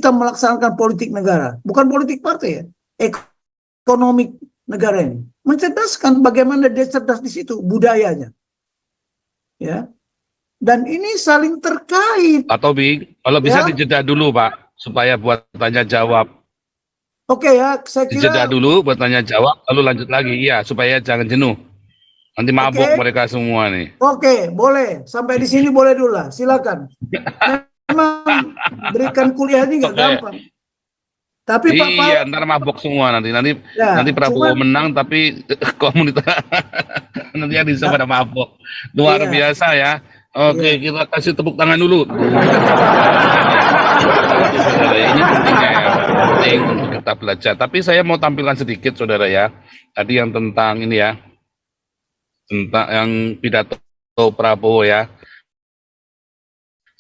kita melaksanakan politik negara, bukan politik partai ya, ekonomi negara ini. Mencerdaskan bagaimana dia cerdas di situ, budayanya. Ya. Dan ini saling terkait. Pak Taufik, kalau bisa Ya. dijeda dulu Pak, supaya buat tanya jawab. Oke ya, saya Dijeda kira dulu buat tanya jawab, lalu lanjut lagi. Iya, supaya jangan jenuh. Nanti mabuk oke. mereka semua nih. Oke, boleh. Sampai di sini boleh dulu lah. Silakan. Memang berikan kuliah ini nggak Oke. gampang. Tapi Pak Pal, Iya, ntar mabuk semua nanti. ya, Nanti Prabowo cuman, menang, tapi komunitas nanti yang bisa pada mabuk. Luar iya, biasa ya. Oke, iya. kita kasih tepuk tangan dulu. Ini pentingnya ya, penting untuk kita belajar. Tapi saya mau tampilkan sedikit, saudara ya. Tadi yang tentang ini ya, tentang yang pidato Prabowo ya.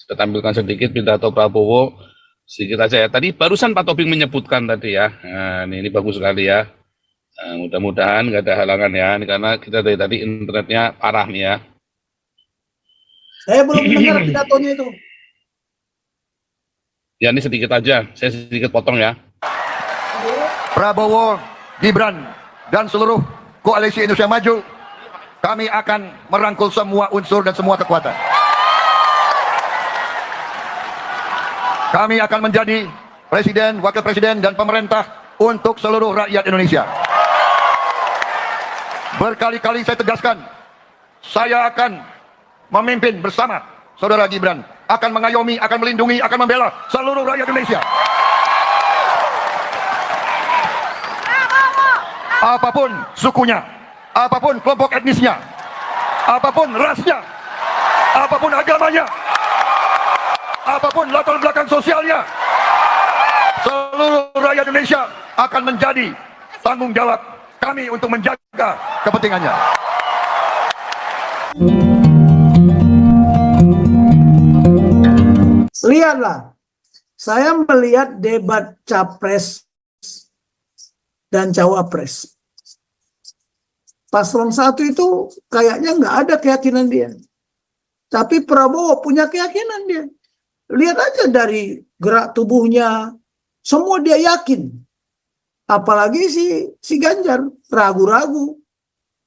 Saya tampilkan sedikit pidato Prabowo, sedikit aja ya. Tadi barusan Pak Tobing menyebutkan tadi ya. Nah, ini bagus sekali ya. Nah, mudah-mudahan nggak ada halangan ya, ini karena kita dari tadi internetnya parah nih ya. Saya belum dengar pidatonya itu. Ya ini sedikit aja, saya sedikit potong ya. Prabowo, Gibran, dan seluruh koalisi Indonesia Maju, kami akan merangkul semua unsur dan semua kekuatan. Kami akan menjadi presiden, wakil presiden, dan pemerintah untuk seluruh rakyat Indonesia. Berkali-kali saya tegaskan, saya akan memimpin bersama saudara Gibran, akan mengayomi, akan melindungi, akan membela seluruh rakyat Indonesia. Apapun sukunya, apapun kelompok etnisnya, apapun rasnya, apapun agamanya, apapun latar belakang sosialnya, seluruh rakyat Indonesia akan menjadi tanggung jawab kami untuk menjaga kepentingannya. Lihatlah, saya melihat debat capres dan cawapres. Paslon 1 itu kayaknya nggak ada keyakinan dia. Tapi Prabowo punya keyakinan dia. Lihat aja dari gerak tubuhnya, semua dia yakin. Apalagi si Ganjar ragu-ragu.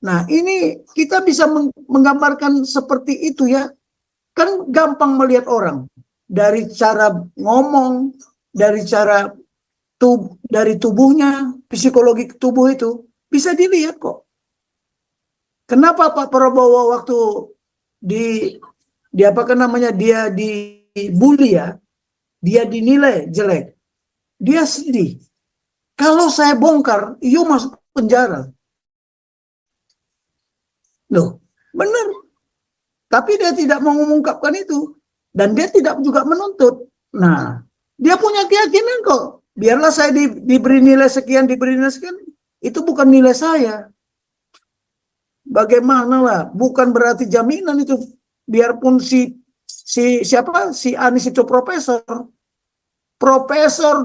Nah ini kita bisa menggambarkan seperti itu ya. Kan gampang melihat orang. Dari cara ngomong, dari cara dari tubuhnya, psikologi tubuh itu bisa dilihat kok. Kenapa Pak Prabowo waktu di apa namanya dia dibully ya, dia dinilai jelek, dia sedih. Kalau saya bongkar, you masuk penjara. Loh, benar. Tapi dia tidak mau mengungkapkan itu. Dan dia tidak juga menuntut. Nah, dia punya keyakinan kok. Biarlah saya diberi nilai sekian, itu bukan nilai saya. Bagaimana lah, bukan berarti jaminan itu. Biarpun si Anies itu profesor,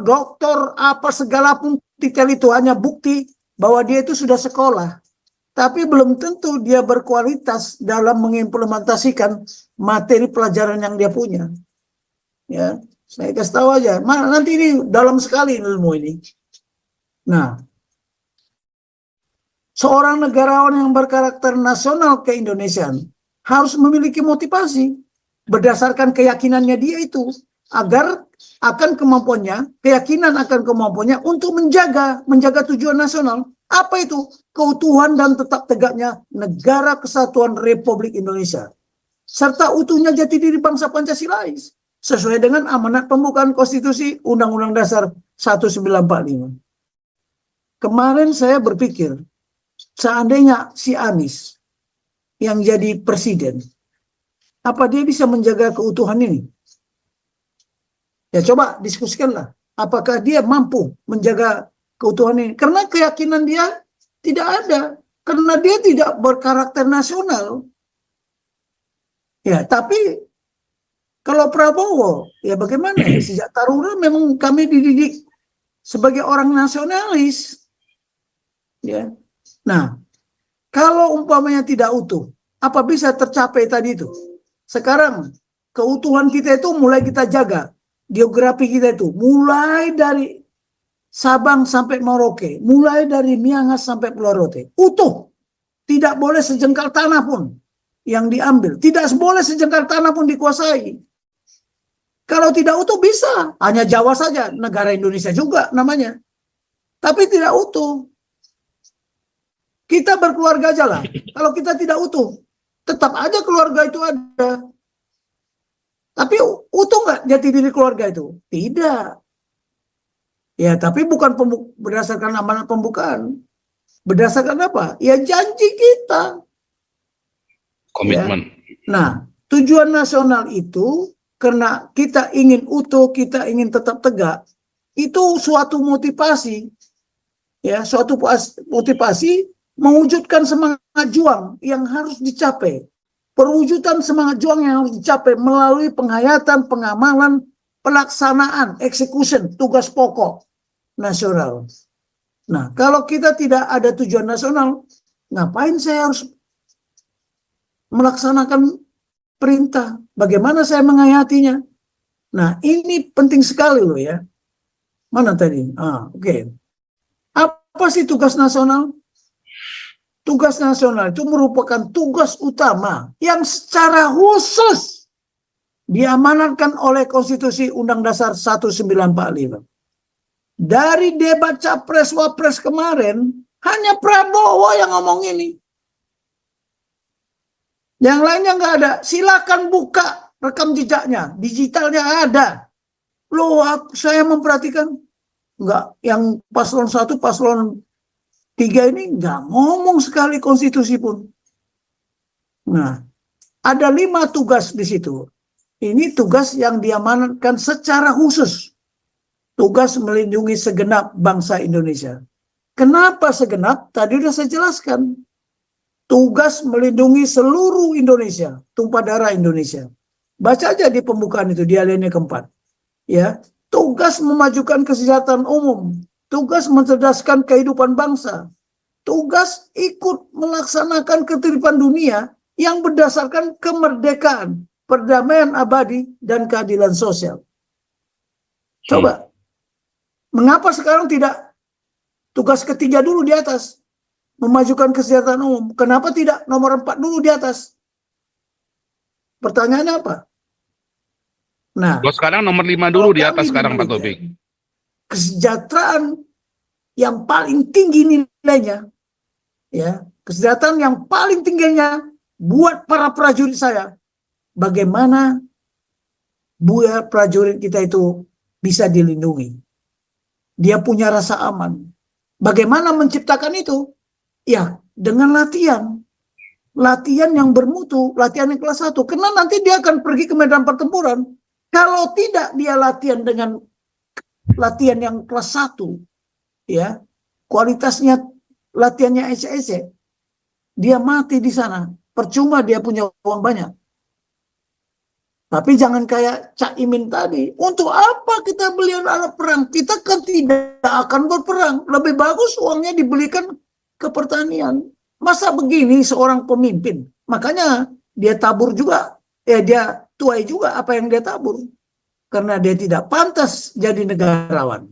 doktor, apa segala pun titel itu hanya bukti bahwa dia itu sudah sekolah. Tapi belum tentu dia berkualitas dalam mengimplementasikan materi pelajaran yang dia punya. Ya, saya kasih tahu aja. Nanti ini dalam sekali ilmu ini. Nah, seorang negarawan yang berkarakter nasional keindonesiaan harus memiliki motivasi berdasarkan keyakinannya dia itu agar akan kemampuannya, keyakinan akan kemampuannya untuk menjaga tujuan nasional. Apa itu? Keutuhan dan tetap tegaknya negara kesatuan Republik Indonesia. Serta utuhnya jati diri bangsa Pancasilais. Sesuai dengan amanat pembukaan konstitusi Undang-Undang Dasar 1945. Kemarin saya berpikir, seandainya si Anies yang jadi presiden, apa dia bisa menjaga keutuhan ini? Ya coba diskusikanlah. Apakah dia mampu menjaga keutuhan ini? Karena keyakinan dia tidak ada. Karena dia tidak berkarakter nasional. Ya, tapi kalau Prabowo, ya bagaimana ya? Sejak Taruna memang kami dididik sebagai orang nasionalis. Ya. Nah, kalau umpamanya tidak utuh, apa bisa tercapai tadi itu? Sekarang keutuhan kita itu mulai kita jaga geografi kita itu, mulai dari Sabang sampai Merauke, mulai dari Miangas sampai Pulau Rote, utuh. Tidak boleh sejengkal tanah pun yang diambil. Tidak boleh sejengkal tanah pun dikuasai. Kalau tidak utuh bisa, hanya Jawa saja, negara Indonesia juga namanya. Tapi tidak utuh. Kita berkeluarga aja lah. Kalau kita tidak utuh, tetap aja keluarga itu ada. Tapi utuh nggak jati diri keluarga itu? Tidak. Ya, tapi bukan berdasarkan amanat pembukaan. Berdasarkan apa? Ya janji kita. Komitmen. Ya. Nah, tujuan nasional itu karena kita ingin utuh, kita ingin tetap tegak, itu suatu motivasi. Ya, suatu motivasi mewujudkan semangat juang yang harus dicapai. Perwujudan semangat juang yang harus dicapai melalui penghayatan, pengamalan, pelaksanaan, execution, tugas pokok nasional. Nah, kalau kita tidak ada tujuan nasional, ngapain saya harus melaksanakan perintah? Bagaimana saya menghayatinya? Nah, ini penting sekali loh ya. Mana tadi? Oke. Apa sih tugas nasional? Tugas nasional itu merupakan tugas utama yang secara khusus diamanatkan oleh Konstitusi Undang Dasar 1945. Dari debat Capres-Wapres kemarin, hanya Prabowo yang ngomong ini. Yang lainnya nggak ada. Silakan buka rekam jejaknya, digitalnya ada. Loh, saya memperhatikan, nggak, yang paslon 1, paslon 3 ini nggak ngomong sekali konstitusi pun. Nah, ada 5 tugas di situ. Ini tugas yang diamanatkan secara khusus. Tugas melindungi segenap bangsa Indonesia. Kenapa segenap? Tadi sudah saya jelaskan. Tugas melindungi seluruh Indonesia, tumpah darah Indonesia. Baca aja di pembukaan itu, di alinea keempat. Ya, tugas memajukan kesejahteraan umum, tugas mencerdaskan kehidupan bangsa, tugas ikut melaksanakan ketertiban dunia yang berdasarkan kemerdekaan, perdamaian abadi, dan keadilan sosial. Coba, mengapa sekarang tidak tugas ketiga dulu di atas? Memajukan kesejahteraan umum. Kenapa tidak nomor 4 dulu di atas? Pertanyaannya apa? Nah, Kalau sekarang nomor 5 dulu di atas sekarang Pak Taufik. Kesejahteraan yang paling tinggi nilainya, ya, kesejahteraan yang paling tingginya buat para prajurit saya. Bagaimana buat prajurit kita itu bisa dilindungi? Dia punya rasa aman. Bagaimana menciptakan itu? Ya, dengan latihan. Latihan yang bermutu, latihan yang kelas 1. Karena nanti dia akan pergi ke medan pertempuran. Kalau tidak dia latihan dengan latihan yang kelas 1, ya, kualitasnya latihannya ece-ece, dia mati di sana. Percuma dia punya uang banyak. Tapi jangan kayak Cak Imin tadi. Untuk apa kita beli alat perang? Kita kan tidak akan berperang. Lebih bagus uangnya dibelikan ke pertanian. Masa begini seorang pemimpin? Makanya dia tabur juga. Dia tuai juga apa yang dia tabur. Karena dia tidak pantas jadi negarawan.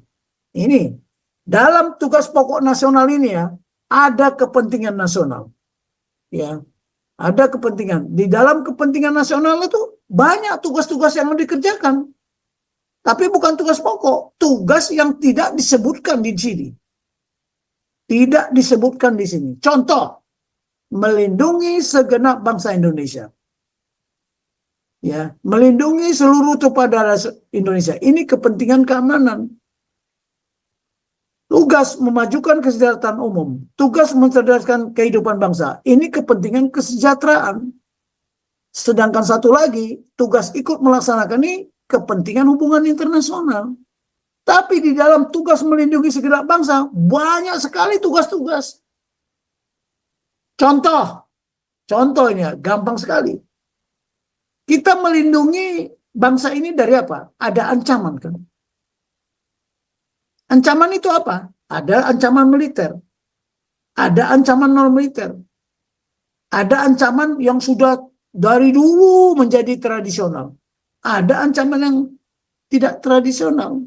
Ini dalam tugas pokok nasional ini ya, ada kepentingan nasional. Ya, ada kepentingan. Di dalam kepentingan nasional itu banyak tugas-tugas yang dikerjakan. Tapi bukan tugas pokok, tugas yang tidak disebutkan di sini. Tidak disebutkan di sini. Contoh, melindungi segenap bangsa Indonesia. Ya, melindungi seluruh tumpah darah Indonesia. Ini kepentingan keamanan. Tugas memajukan kesejahteraan umum. Tugas mencerdaskan kehidupan bangsa. Ini kepentingan kesejahteraan. Sedangkan satu lagi, tugas ikut melaksanakan ini kepentingan hubungan internasional. Tapi di dalam tugas melindungi segenap bangsa, banyak sekali tugas-tugas. Contoh ini ya, gampang sekali. Kita melindungi bangsa ini dari apa? Ada ancaman kan? Ancaman itu apa? Ada ancaman militer. Ada ancaman non militer. Ada ancaman yang sudah dari dulu menjadi tradisional. Ada ancaman yang tidak tradisional.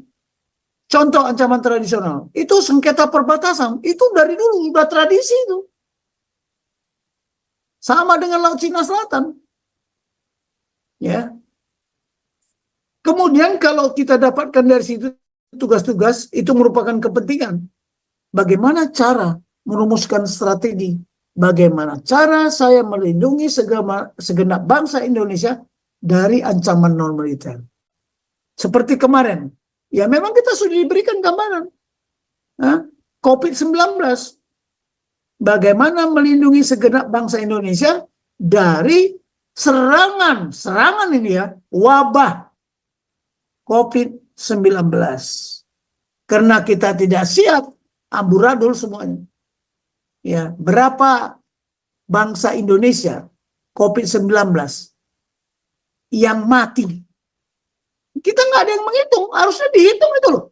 Contoh ancaman tradisional, itu sengketa perbatasan, itu dari dulu udah tradisi itu. Sama dengan Laut Cina Selatan. Ya. Kemudian kalau kita dapatkan dari situ tugas-tugas, itu merupakan kepentingan. Bagaimana cara merumuskan strategi? Bagaimana cara saya melindungi segenap bangsa Indonesia dari ancaman non-militer? Seperti kemarin, ya memang kita sudah diberikan gambaran. COVID-19. Bagaimana melindungi segenap bangsa Indonesia dari serangan ini ya, wabah COVID-19. Karena kita tidak siap, amburadul semuanya. Ya, berapa bangsa Indonesia COVID-19 yang mati? Kita nggak ada yang menghitung, harusnya dihitung itu loh.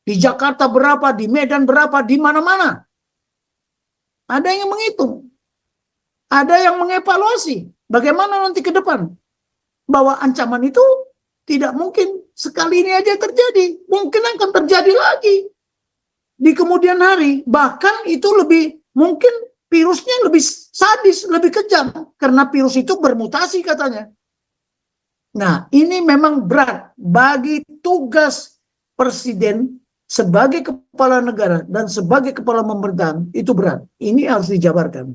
Di Jakarta berapa, di Medan berapa, di mana-mana. Ada yang menghitung. Ada yang mengevaluasi. Bagaimana nanti ke depan? Bahwa ancaman itu tidak mungkin sekali ini aja terjadi. Mungkin akan terjadi lagi. Di kemudian hari. Bahkan itu lebih, mungkin virusnya lebih sadis, lebih kejam. Karena virus itu bermutasi katanya. Nah, ini memang berat bagi tugas presiden sebagai kepala negara dan sebagai kepala pemerintahan, itu berat. Ini harus dijabarkan.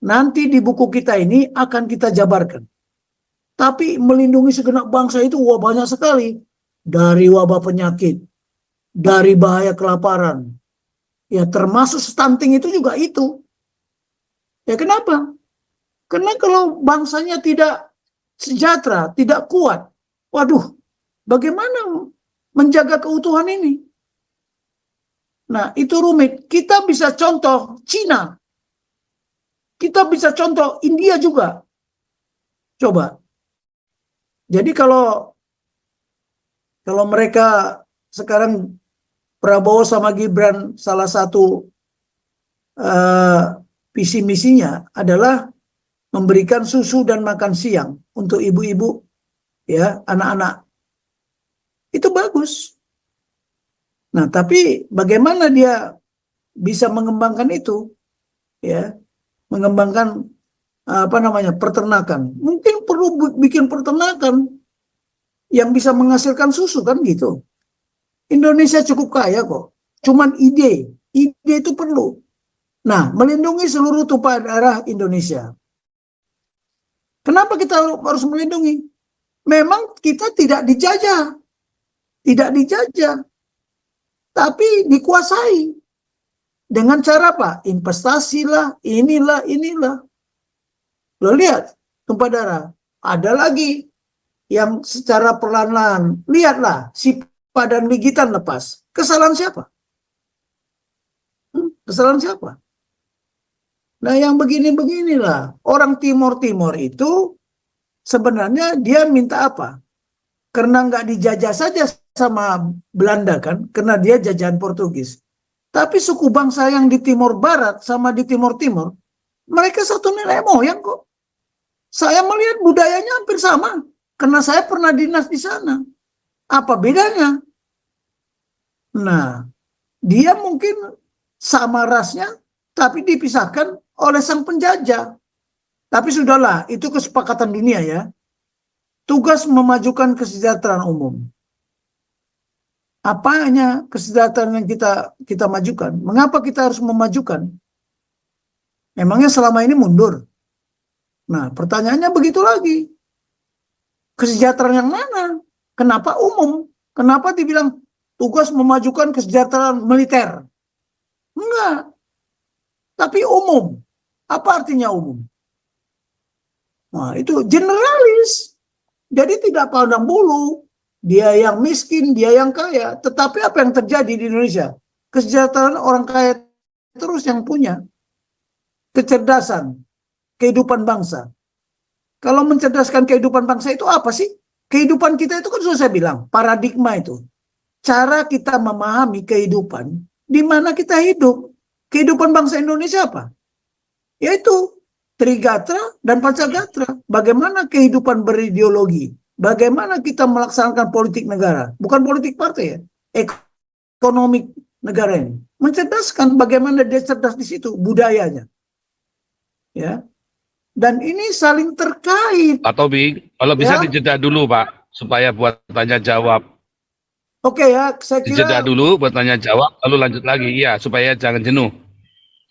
Nanti di buku kita ini akan kita jabarkan. Tapi melindungi segenap bangsa itu banyak sekali. Dari wabah penyakit, dari bahaya kelaparan. Ya termasuk stunting itu juga itu. Ya kenapa? Karena kalau bangsanya tidak sejahtera, tidak kuat, waduh, bagaimana menjaga keutuhan ini? Nah, itu rumit. Kita bisa contoh Cina. Kita bisa contoh India juga. Coba. Jadi kalau mereka sekarang Prabowo sama Gibran salah satu visi misinya adalah memberikan susu dan makan siang untuk ibu-ibu, ya, anak-anak. Itu bagus. Nah, tapi bagaimana dia bisa mengembangkan itu? Ya, mengembangkan peternakan. Mungkin perlu bikin peternakan yang bisa menghasilkan susu kan gitu. Indonesia cukup kaya kok. Cuman ide itu perlu. Nah, melindungi seluruh tumpah darah Indonesia. Kenapa kita harus melindungi? Memang kita tidak dijajah. Tidak dijajah. Tapi dikuasai. Dengan cara apa? Investasi lah, inilah. Lo lihat, tumpah darah. Ada lagi yang secara perlahan-lahan. Lihatlah, si padan gigitan lepas. Kesalahan siapa? Kesalahan siapa? Nah, yang begini-beginilah. Orang Timur-Timur itu sebenarnya dia minta apa? Karena nggak dijajah saja sama Belanda kan, karena dia jajahan Portugis. Tapi suku bangsa yang di Timur Barat sama di Timur Timur, mereka satu nenek moyang kok. Saya melihat budayanya hampir sama, karena saya pernah dinas di sana. Apa bedanya? Nah, dia mungkin sama rasnya, tapi dipisahkan oleh sang penjajah. Tapi sudahlah, itu kesepakatan dunia ya. Tugas memajukan kesejahteraan umum. Apanya kesejahteraan yang kita majukan? Mengapa kita harus memajukan? Memangnya selama ini mundur? Nah, pertanyaannya begitu lagi. Kesejahteraan yang mana? Kenapa umum? Kenapa dibilang tugas memajukan kesejahteraan militer? Enggak. Tapi umum. Apa artinya umum? Nah, itu generalis. Jadi tidak pandang bulu. Dia yang miskin, dia yang kaya. Tetapi apa yang terjadi di Indonesia? Kesejahteraan orang kaya terus yang punya. Kecerdasan, kehidupan bangsa. Kalau mencerdaskan kehidupan bangsa itu apa sih? Kehidupan kita itu kan sudah saya bilang, paradigma itu. Cara kita memahami kehidupan, di mana kita hidup. Kehidupan bangsa Indonesia apa? Yaitu Trigatra dan Pancagatra. Bagaimana kehidupan berideologi? bagaimana kita melaksanakan politik negara, bukan politik partai ya, ekonomi negara ini. Mencerdaskan bagaimana dia cerdas di situ, budayanya. Ya. Dan ini saling terkait. Pak Tobing, kalau bisa Ya. dijeda dulu Pak, supaya buat tanya jawab. Oke ya, saya Dijeda kira dulu buat tanya jawab, lalu lanjut lagi. Iya, supaya jangan jenuh.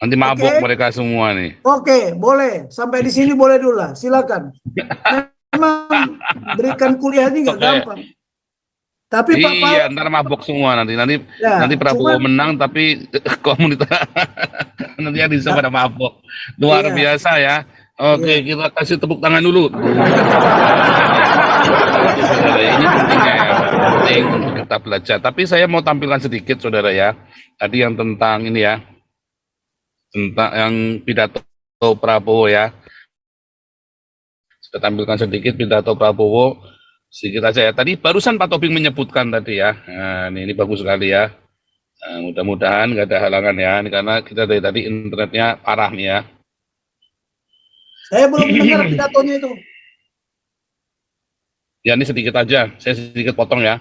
Nanti mabuk Oke. mereka semua nih. oke, boleh. Sampai di sini boleh dulu lah, silakan. Memang berikan kuliah ini nggak Oke. gampang. Tapi Pak Iya, ntar mabuk semua nanti. Ya, Nanti Prabowo cuman- menang, tapi komunitas nanti yang bisa pada mabuk. Luar Iya. biasa ya. Oke, kita kasih tepuk tangan dulu. Ini pentingnya ya, penting untuk kita belajar. Tapi saya mau tampilkan sedikit, saudara ya. Tadi yang tentang ini ya, tentang yang pidato Prabowo ya. Saya tampilkan sedikit pidato Prabowo, sedikit aja ya. Tadi barusan Pak Tobing menyebutkan tadi ya. Nah, ini bagus sekali ya. Nah, mudah-mudahan nggak ada halangan ya, ini karena kita dari tadi internetnya parah nih ya. saya belum dengar pidatonya itu. Ya ini sedikit aja, saya sedikit potong ya.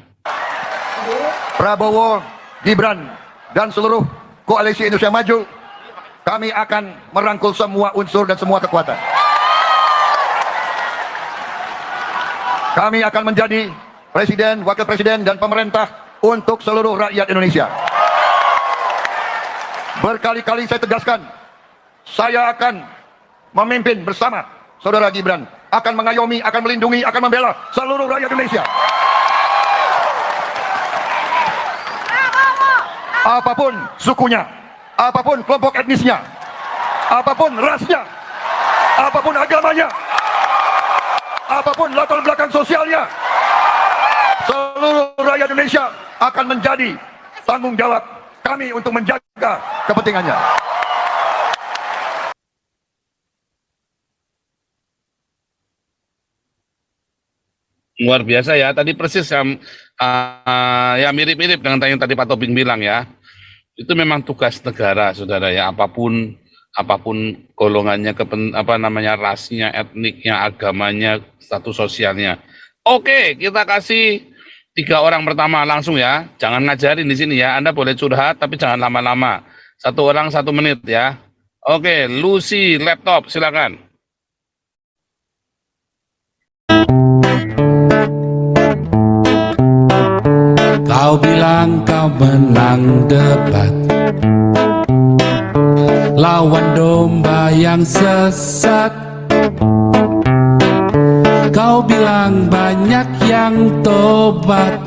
Prabowo, Gibran, dan seluruh koalisi Indonesia Maju, kami akan merangkul semua unsur dan semua kekuatan. Kami akan menjadi presiden, wakil presiden, dan pemerintah untuk seluruh rakyat Indonesia. Berkali-kali saya tegaskan, saya akan memimpin bersama saudara Gibran, akan mengayomi, akan melindungi, akan membela seluruh rakyat Indonesia. Apapun sukunya, apapun kelompok etnisnya, apapun rasnya, apapun agamanya, apapun latar belakang sosialnya, seluruh rakyat Indonesia akan menjadi tanggung jawab kami untuk menjaga kepentingannya. Luar biasa ya, tadi persis yang ya mirip-mirip dengan yang tadi Pak Tobing bilang ya. Itu memang tugas negara, saudara ya. Apapun golongannya, rasnya, etniknya, agamanya, status sosialnya. Oke, kita kasih 3 orang pertama langsung ya. Jangan ngajarin di sini ya. Anda boleh curhat, tapi jangan lama-lama. 1 orang 1 menit ya. Oke, Lucy laptop, silakan. Kau bilang kau menang debat, lawan domba yang sesat. Kau bilang banyak yang tobat,